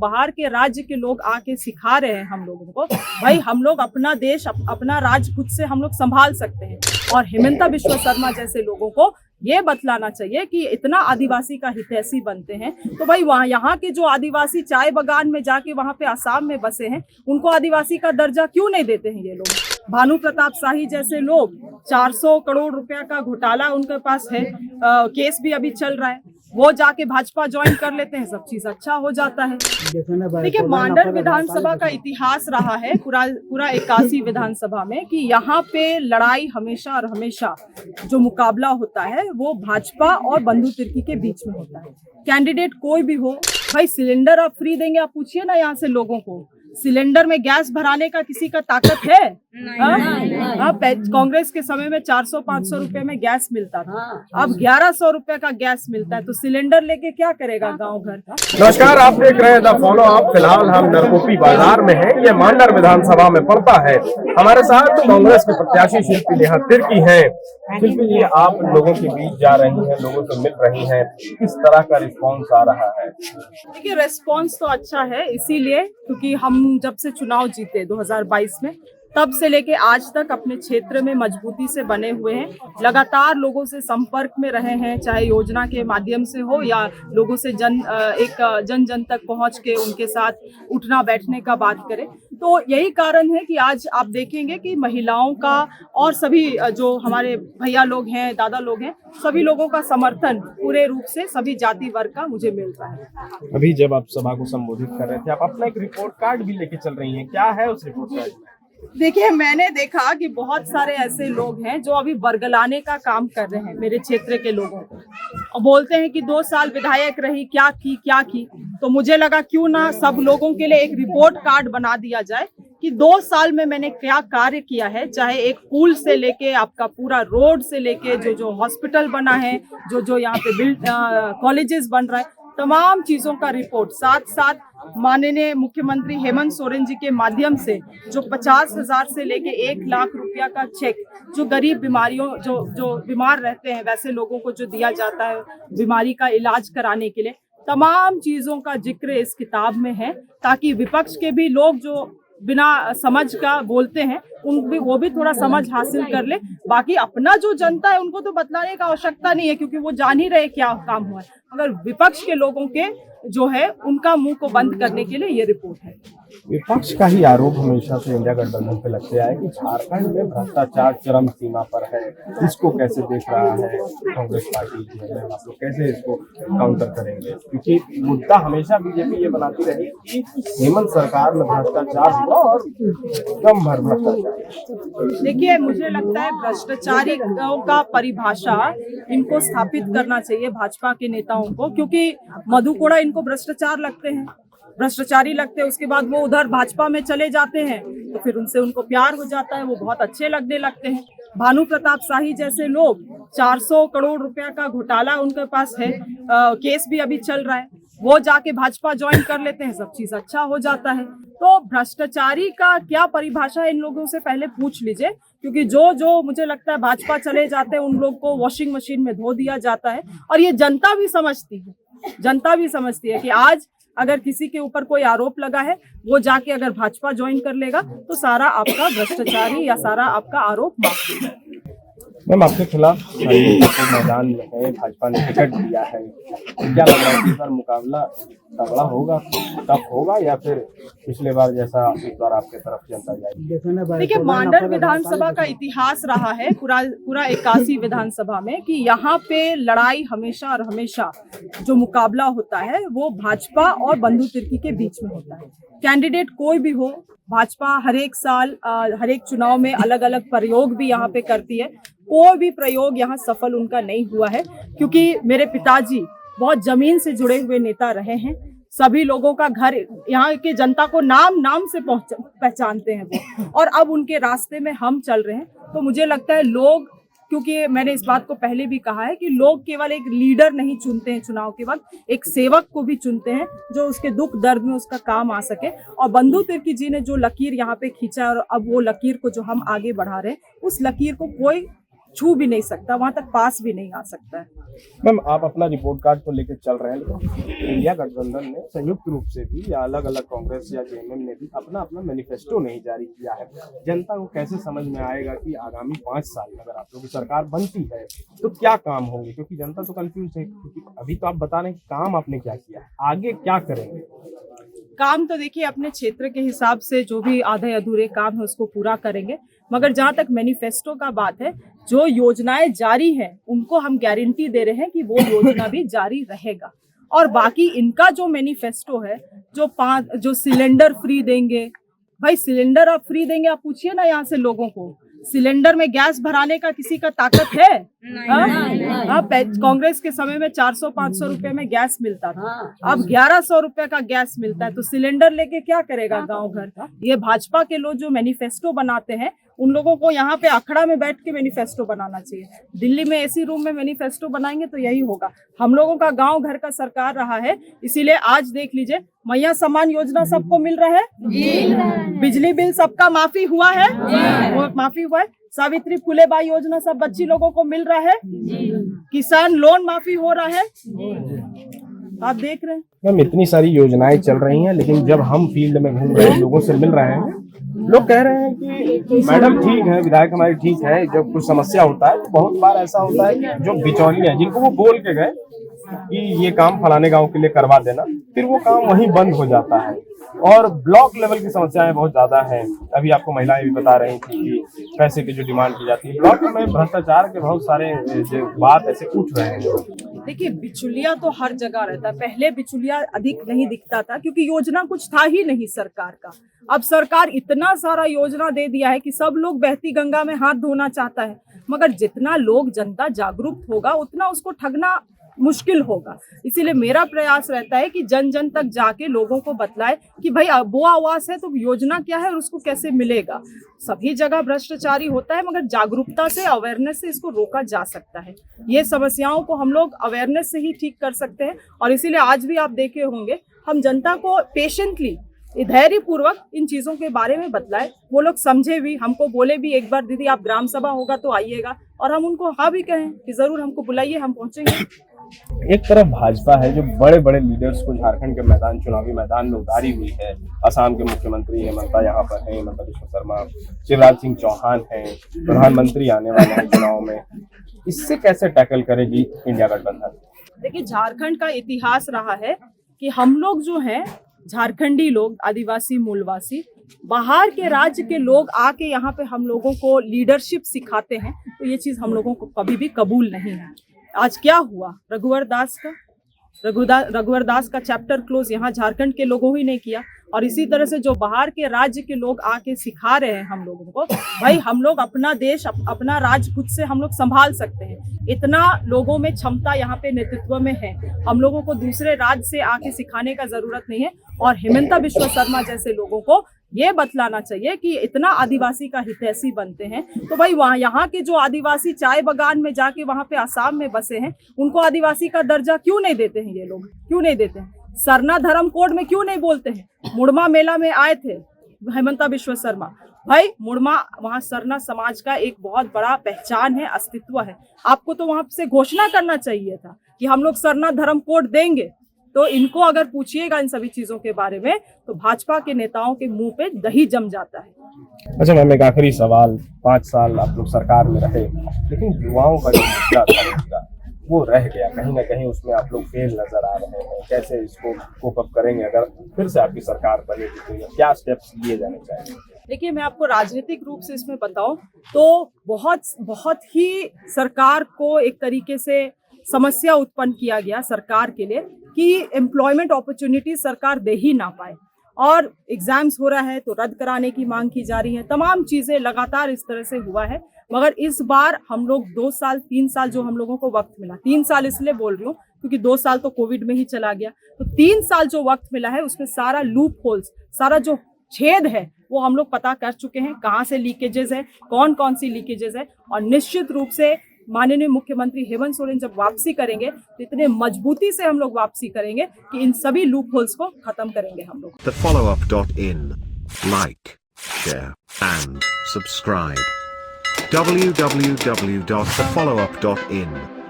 बाहर के राज्य के लोग आके सिखा रहे हैं हम लोगों को, भाई हम लोग अपना देश अपना राज्य खुद से हम लोग संभाल सकते हैं। और हेमंता बिश्व शर्मा जैसे लोगों को ये बतलाना चाहिए कि इतना आदिवासी का हितैषी बनते हैं तो भाई वहाँ यहाँ के जो आदिवासी चाय बागान में जाके वहाँ पे आसाम में बसे हैं उनको आदिवासी का दर्जा क्यों नहीं देते हैं ये लोग। भानु प्रताप शाही जैसे लोग 400 करोड़ रुपया का घोटाला उनके पास है, केस भी अभी चल रहा है, वो जाके भाजपा ज्वाइन कर लेते हैं, सब चीज अच्छा हो जाता है। देखिए मांडर विधानसभा का इतिहास रहा है पूरा 81 विधानसभा में कि यहाँ पे लड़ाई हमेशा और हमेशा जो मुकाबला होता है वो भाजपा और बंधु तिर्की के बीच में होता है। कैंडिडेट कोई भी हो, भाई सिलेंडर आप फ्री देंगे, आप पूछिए ना यहाँ से लोगों को, सिलेंडर में गैस भराने का किसी का ताकत है? कांग्रेस के समय में 400-500 रुपए में गैस मिलता था, अब 1100 रुपए का गैस मिलता है, तो सिलेंडर लेके क्या करेगा गांव घर का। नमस्कार, आप देख रहे हैं द फॉलो अप। फिलहाल हम नरकोपी बाजार में हैं, ये मांडर विधानसभा में पड़ता है। हमारे साथ कांग्रेस के प्रत्याशी शिल्पी नेहा तिर्की हैं। शिल्पी जी, आप लोगों के बीच जा रही हैं, लोगों से मिल रही हैं, किस तरह का रिस्पॉन्स आ रहा है? देखिए रिस्पॉन्स तो अच्छा है, इसीलिए क्योंकि हम जब से चुनाव जीते 2022 में तब से लेके आज तक अपने क्षेत्र में मजबूती से बने हुए हैं, लगातार लोगों से संपर्क में रहे हैं, चाहे योजना के माध्यम से हो या लोगों से जन जन तक पहुंच के उनके साथ उठना बैठने का बात करें। तो यही कारण है कि आज आप देखेंगे कि महिलाओं का और सभी जो हमारे भैया लोग हैं, दादा लोग हैं, सभी लोगों का समर्थन पूरे रूप से सभी जाति वर्ग का मुझे मिलता है। अभी जब आप सभा को संबोधित कर रहे थे, आप अपना एक रिपोर्ट कार्ड भी लेके चल रही हैं, क्या है उस रिपोर्ट कार्ड में? देखिए मैंने देखा कि बहुत सारे ऐसे लोग हैं जो अभी बरगलाने का काम कर रहे हैं मेरे क्षेत्र के लोगों को, और बोलते हैं कि 2 साल विधायक रही, क्या की। तो मुझे लगा क्यों ना सब लोगों के लिए एक रिपोर्ट कार्ड बना दिया जाए कि 2 साल में मैंने क्या कार्य किया है, चाहे एक पुल से लेके आपका पूरा रोड से लेके जो हॉस्पिटल बना है, जो यहाँ पे कॉलेजेस बन रहा है, तमाम चीजों का रिपोर्ट, साथ माननीय मुख्यमंत्री हेमंत सोरेन जी के माध्यम से जो 50,000 से लेके 1 लाख रुपया का चेक जो गरीब बीमारियों जो बीमार रहते हैं वैसे लोगों को जो दिया जाता है बीमारी का इलाज कराने के लिए, तमाम चीजों का जिक्र इस किताब में है, ताकि विपक्ष के भी लोग जो बिना समझ का बोलते हैं वो भी थोड़ा समझ हासिल कर ले। बाकी अपना जो जनता है उनको तो बतलाने का आवश्यकता नहीं है, क्योंकि वो जान ही रहे क्या काम हुआ है, मगर विपक्ष के लोगों के जो है उनका मुंह को बंद करने के लिए ये रिपोर्ट है। विपक्ष का ही आरोप हमेशा से इंडिया गठबंधन पे लगते आया कि झारखंड में भ्रष्टाचार चरम सीमा पर है। इसको कैसे देख रहा है कांग्रेस पार्टी, आप लोग कैसे इसको काउंटर करेंगे? क्योंकि मुद्दा हमेशा बीजेपी ये बनाती रही कि हेमंत सरकार में भ्रष्टाचार हुआ और कम भर भ्रष्टाचार। देखिए मुझे लगता है भ्रष्टाचारी का परिभाषा इनको स्थापित करना चाहिए भाजपा के नेताओं को, क्योंकि मधु कोड़ा इनको भ्रष्टाचार लगते हैं, भ्रष्टाचारी लगते हैं, उसके बाद वो उधर भाजपा में चले जाते हैं तो फिर उनसे उनको प्यार हो जाता है, वो बहुत अच्छे लगने लगते हैं। भानु प्रताप शाही जैसे लोग 400 करोड़ रुपया का घोटाला उनके पास है, केस भी अभी चल रहा है, वो जाके भाजपा ज्वाइन कर लेते हैं, सब चीज अच्छा हो जाता है। तो भ्रष्टाचारी का क्या परिभाषा है इन लोगों से पहले पूछ लीजिए, क्योंकि जो मुझे लगता है भाजपा चले जाते हैं उन लोग को वॉशिंग मशीन में धो दिया जाता है। और ये जनता भी समझती है कि आज अगर किसी के ऊपर कोई आरोप लगा है, वो जाके अगर भाजपा ज्वाइन कर लेगा तो सारा आपका भ्रष्टाचारी या सारा आपका आरोप माफ हो जाएगा। मैम, आपके खिलाफ मैदान में है, भाजपा ने टिकट दिया है, क्या लग रहा है इस बार मुकाबला तगड़ा होगा, टफ होगा, या फिर पिछले बार जैसा इस बार आपके तरफ जनता जाएगी? देखिए मांडर विधानसभा का इतिहास रहा है पूरा 81 विधानसभा में कि यहाँ पे लड़ाई हमेशा और हमेशा जो मुकाबला होता है वो भाजपा और बंधु तिर्की के बीच में होता है। कैंडिडेट कोई भी हो, भाजपा हर एक साल हर एक चुनाव में अलग अलग प्रयोग भी यहाँ पे करती है, कोई भी प्रयोग यहाँ सफल उनका नहीं हुआ है, क्योंकि मेरे पिताजी बहुत जमीन से जुड़े हुए नेता रहे हैं, सभी लोगों का घर, यहाँ के जनता को नाम से पहचानते हैं वो, और अब उनके रास्ते में हम चल रहे हैं। तो मुझे लगता है लोग, क्योंकि मैंने इस बात को पहले भी कहा है कि लोग केवल एक लीडर नहीं चुनते हैं चुनाव के वक्त, एक सेवक को भी चुनते हैं जो उसके दुख दर्द में उसका काम आ सके। और बंधु तिर्की जी ने जो लकीर यहाँ पे खींचा और अब वो लकीर को जो हम आगे बढ़ा रहे हैं, उस लकीर को कोई छू भी नहीं सकता, वहां तक पास भी नहीं आ सकता है। मैम, आप अपना रिपोर्ट कार्ड तो लेकर चल रहे हैं, लेकिन इंडिया गठबंधन ने संयुक्त रूप से भी या अलग अलग कांग्रेस या जेएमएम ने भी अपना अपना मैनिफेस्टो नहीं जारी किया है। जनता को कैसे समझ में आएगा कि आगामी 5 साल अगर आप लोगों की सरकार बनती है तो क्या काम होंगे, क्योंकि जनता तो कंफ्यूज है। क्योंकि अभी तो आप बता रहे हैं कि काम आपने क्या किया है, आगे क्या करेंगे? काम तो देखिए अपने क्षेत्र के हिसाब से जो भी आधे अधूरे काम है उसको पूरा करेंगे, मगर जहां तक मैनिफेस्टो का बात है, जो योजनाएं जारी हैं उनको हम गारंटी दे रहे हैं कि वो योजना भी जारी रहेगा। और बाकी इनका जो मैनिफेस्टो है, जो सिलेंडर फ्री देंगे, भाई सिलेंडर आप फ्री देंगे, आप पूछिए ना यहाँ से लोगों को, सिलेंडर में गैस भराने का किसी का ताकत है? कांग्रेस के समय में 400-500 रुपए में गैस मिलता था, अब 1100 रुपए का गैस मिलता है, तो सिलेंडर लेके क्या करेगा गांव घर? ये भाजपा के लोग जो मैनिफेस्टो बनाते हैं, उन लोगों को यहाँ पे अखड़ा में बैठ के मैनिफेस्टो बनाना चाहिए। दिल्ली में एसी रूम में मैनिफेस्टो बनाएंगे तो यही होगा। हम लोगों का गांव घर का सरकार रहा है, इसीलिए आज देख लीजिए, मैया सम्मान योजना सबको मिल रहा है, बिजली बिल सबका माफी हुआ है, वो माफी हुआ है, सावित्री फुले बाई योजना सब बच्ची लोगों को मिल रहा है, किसान लोन माफी हो रहा है, आप देख रहे हैं। मैम, इतनी सारी योजनाएं चल रही हैं, लेकिन जब हम फील्ड में घूम रहे हैं, लोगों से मिल रहे हैं, लोग कह रहे हैं कि मैडम ठीक है, विधायक हमारी ठीक है, जब कुछ समस्या होता है तो बहुत बार ऐसा होता है कि जो बिचौलिए हैं, जिनको वो बोल के गए कि ये काम फलाने गांव के लिए करवा देना, फिर वो काम वहीं बंद हो जाता है। और ब्लॉक लेवल की समस्याएं बहुत ज्यादा हैं। अभी आपको महिलाएं भी बता रही थी कि पैसे की जो डिमांड की जाती है, ब्लॉक में भ्रष्टाचार के बहुत सारे बात ऐसे उठ रहे हैं। देखिए, बिचौलिया तो हर जगह रहता है। पहले बिचौलिया अधिक नहीं दिखता था क्योंकि योजना कुछ था ही नहीं सरकार का। अब सरकार इतना सारा योजना दे दिया है कि सब लोग बहती गंगा में हाथ धोना चाहता है, मगर जितना लोग जनता जागरूक होगा उतना उसको ठगना मुश्किल होगा। इसीलिए मेरा प्रयास रहता है कि जन जन तक जाके लोगों को बतलाए कि भाई वो आवास है तो योजना क्या है और उसको कैसे मिलेगा। सभी जगह भ्रष्टाचारी होता है, मगर जागरूकता से, अवेयरनेस से इसको रोका जा सकता है। ये समस्याओं को हम लोग अवेयरनेस से ही ठीक कर सकते हैं। और इसीलिए आज भी आप देखे होंगे, हम जनता को पेशेंटली, धैर्य पूर्वक इन चीजों के बारे में बतलाए, वो लोग समझे भी, हमको बोले भी एक बार दीदी आप ग्राम सभा होगा तो आइएगा, और हम उनको हाँ भी कहें कि जरूर हमको बुलाइए, हम पहुंचेंगे। एक तरफ भाजपा है जो बड़े बड़े लीडर्स को झारखंड के मैदान, चुनावी मैदान में उतारी हुई है। असम के मुख्यमंत्री हेमंता यहाँ पर हैं, हेमंता बिश्व शर्मा, शिवराज सिंह चौहान हैं, प्रधानमंत्री आने वाले हैं चुनाव में। इससे कैसे टैकल करेगी इंडिया गठबंधन? देखिए, झारखंड का इतिहास रहा है कि हम लोग जो हैं, झारखंडी लोग, आदिवासी मूलवासी, बाहर के राज्य के लोग आके यहाँ पे हम लोगों को लीडरशिप सिखाते हैं, तो ये चीज हम लोगों को कभी भी कबूल नहीं है। आज क्या हुआ, रघुवर दास का चैप्टर क्लोज यहाँ झारखंड के लोगों ही ने किया। और इसी तरह से जो बाहर के राज्य के लोग आके सिखा रहे हैं हम लोगों को, भाई हम लोग अपना देश, अपना राज्य खुद से हम लोग संभाल सकते हैं। इतना लोगों में क्षमता यहाँ पे नेतृत्व में है, हम लोगों को दूसरे राज्य से आके सिखाने का जरूरत नहीं है। और हेमंता बिश्व शर्मा जैसे लोगों को ये बतलाना चाहिए कि इतना आदिवासी का हितैषी बनते हैं, तो भाई वहाँ यहाँ के जो आदिवासी चाय बागान में जाके वहाँ पे आसाम में बसे हैं, उनको आदिवासी का दर्जा क्यों नहीं देते हैं? ये लोग क्यों नहीं देते हैं? सरना धर्म कोड में क्यों नहीं बोलते हैं? मुड़मा मेला में आए थे हेमंता बिश्व शर्मा, भाई मुड़मा वहाँ सरना समाज का एक बहुत बड़ा पहचान है, अस्तित्व है। आपको तो वहाँ से घोषणा करना चाहिए था कि हम लोग सरना धर्म कोड देंगे। तो इनको अगर पूछिएगा इन सभी चीजों के बारे में, तो भाजपा के नेताओं के मुंह पे दही जम जाता है। अच्छा मैम, एक आखिरी सवाल, 5 साल आप लोग सरकार में रहे, लेकिन युवाओं का जो मुद्दा था वो रह गया, कहीं ना कहीं उसमें आप लोग फेल नजर आ रहे हैं। कैसे इसको कोप अप करेंगे अगर फिर से आपकी सरकार बनेगी, तो क्या स्टेप्स लिए जाने चाहिए? देखिए, मैं आपको राजनीतिक रूप से इसमें बताऊं तो बहुत ही सरकार को एक तरीके से समस्या उत्पन्न किया गया सरकार के लिए कि एम्प्लॉयमेंट अपॉर्चुनिटी सरकार दे ही ना पाए। और एग्जाम्स हो रहा है तो रद्द कराने की मांग की जा रही है, तमाम चीजें लगातार इस तरह से हुआ है। मगर इस बार हम लोग 2 साल 3 साल जो हम लोगों को वक्त मिला, 3 साल इसलिए बोल रही हूँ क्योंकि 2 साल तो कोविड में ही चला गया, तो 3 साल जो वक्त मिला है उसमें सारा लूप होल्स, सारा जो छेद है वो हम लोग पता कर चुके हैं, कहाँ से लीकेजेस है, कौन कौन सी लीकेजेस है। और निश्चित रूप से माननीय मुख्यमंत्री हेमंत सोरेन जब वापसी करेंगे तो इतने मजबूती से हम लोग वापसी करेंगे कि इन सभी लूप होल्स को खत्म करेंगे हम लोग। TheFollowUp.in, like, share and subscribe. www.thefollowup.in